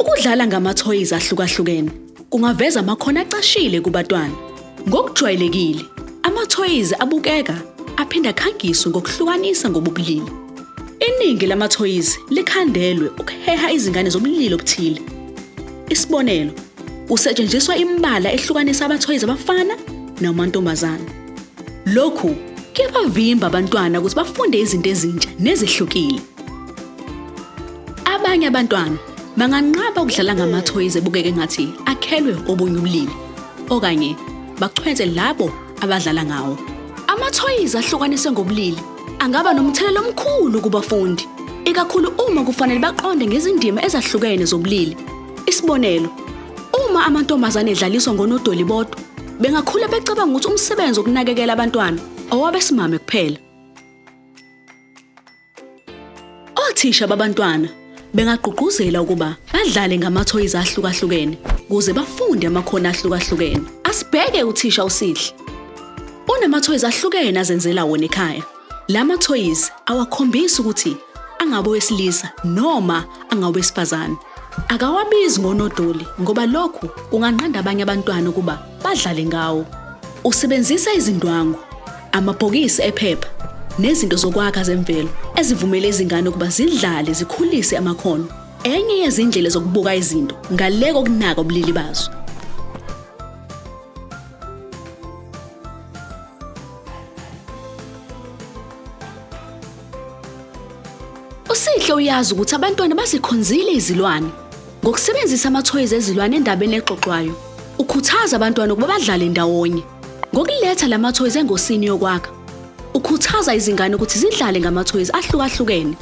Ukudlala ngama-toys ahlukahlukene kungaveza amakhono acashile kubatwana. Ngokujwayelekile, ama-toys abukeka aphinda akhangiswe ngokuhlukanisa ngobulili. Iningi lama-toys likhandelwe ukuheha izingane zobulili obuthile. Isibonelo, kusetshenziswa imbala ehlukanisa ama-toys abafana namantombazane. Lokhu kuyabavimba abantwana ukuthi bafunde izinto ezintsha nezihlukile. Abanye abantwana banganqaba ukudlala ngama-toys ebukeke ngathi akhelwe obunye ubulili okanye bachwenze labo abadlala ngawo. Ama-toys ahlukaniswe ngobulili angaba nomthelela omkhulu kubafundi, ikakhulu uma kufanele baqonde ngezindima ezahlukene zobulili. Isibonelo, uma amantombazane edlaliswa ngonodoli bodwa, bengakhula becabanga ukuthi umsebenzi wokunakekela abantwana owabesimame kuphela. Othisha babantwana bengagqugquzela ukuba badlale ngama-toys ahlukahlukene ukuze bafunde amakhono ahlukahlukene. Asibheke uthisha uSihle. Unama-toys ahlukene azenzela wona ekhaya. Lama-toys awakhombisa ukuthi angabe wesilisa noma angabe wesifazane. Akawabizi ngonodoli ngoba lokhu kunganqanda abanye abantwana ukuba badlale ngawo. Usebenzisa izindwangu, amabhokisi ephepha nezinto zokwakha zemvelo ezivumela izingane ukuba zidlale zikhulise amakhono. Enye yezindlela zokubuka izinto ngale kokunaka ubulili bazo. uSihle uyazi ukuthi abantwana bazikhonzile izilwane. Ngokusebenzisa ama-toys ezilwane endabeni exoxwayo, ukhuthaza abantwana ukuba badlale ndawonye. Ngokuletha lama-toys engosini yokwakha, ukhuthaza izingane ukuthi zidlale ngama-toys ahlukahlukene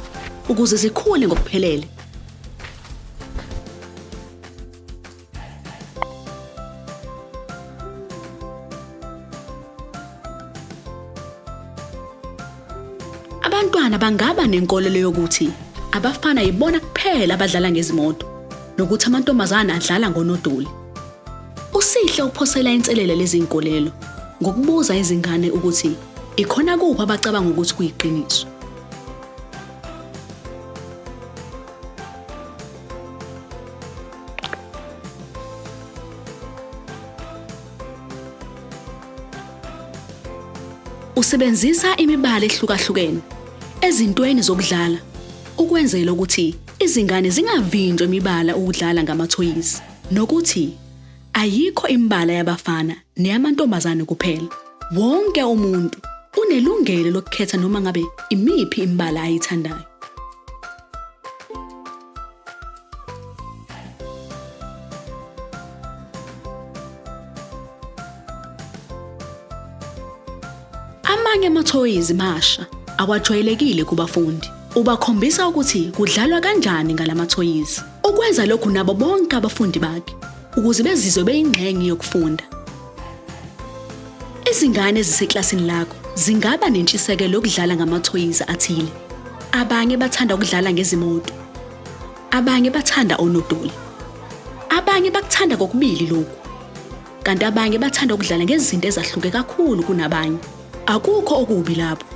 ukuze zikhule ngokuphelele. Abantwana bangaba nenkolelo yokuthi abafana yibona kuphela abadlala ngezimoto nokuthi amantombazane adlala ngonodoli. uSihle uphosela inselele lezi zinkolelo ngokubuza izingane ukuthi ikhona kuphi abacabanga ukuthi kuyiqiniso. Usebenzisa imibala ehlukahlukene ezintweni zokudlala ukwenzela ukuthi izingane zingavinjwa imibala ukudlala ngama-toys nokuthi ayikho imbala yabafana neyamantombazane kuphela. Wonke umuntu unelungelo lokukhetha noma ngabe imiphi imbala ayithandayo. Amanye ama-toys masha awajwayelekile kubafundi. Ubakhombisa ukuthi kudlalwa kanjani ngalama-toys. Ukwenza lokhu nabo bonke abafundi bakhe ukuze bezizwe beyingxenye yokufunda. Izingane eziseklasini lakho zingaba nentshisekelo yokudlala ngama-toys athile. Abanye bathanda ukudlala ngezimoto, abanye bathanda onodoli, abanye bakuthanda kokubili lokhu, kanti abanye bathanda ukudlala ngezinto ezahluke kakhulu kunabanye. Akukho okubi lapho.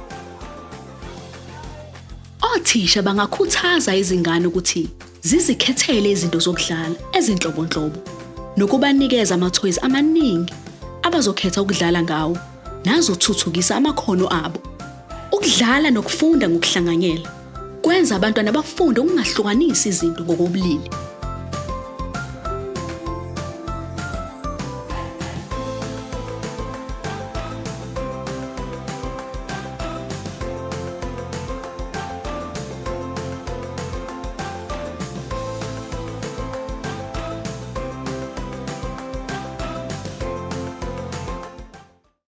Othisha bangakhuthaza izingane ukuthi zizikhethele izinto zokudlala ezinhlobonhlobo nokubanikeza ama-toys amaningi abazokhetha ukudlala ngawo nazothuthukisa amakhono abo. Ukudlala nokufunda ngokuhlanganyela kwenza abantwana bafunde ukungahlukanisi izinto ngokobulili.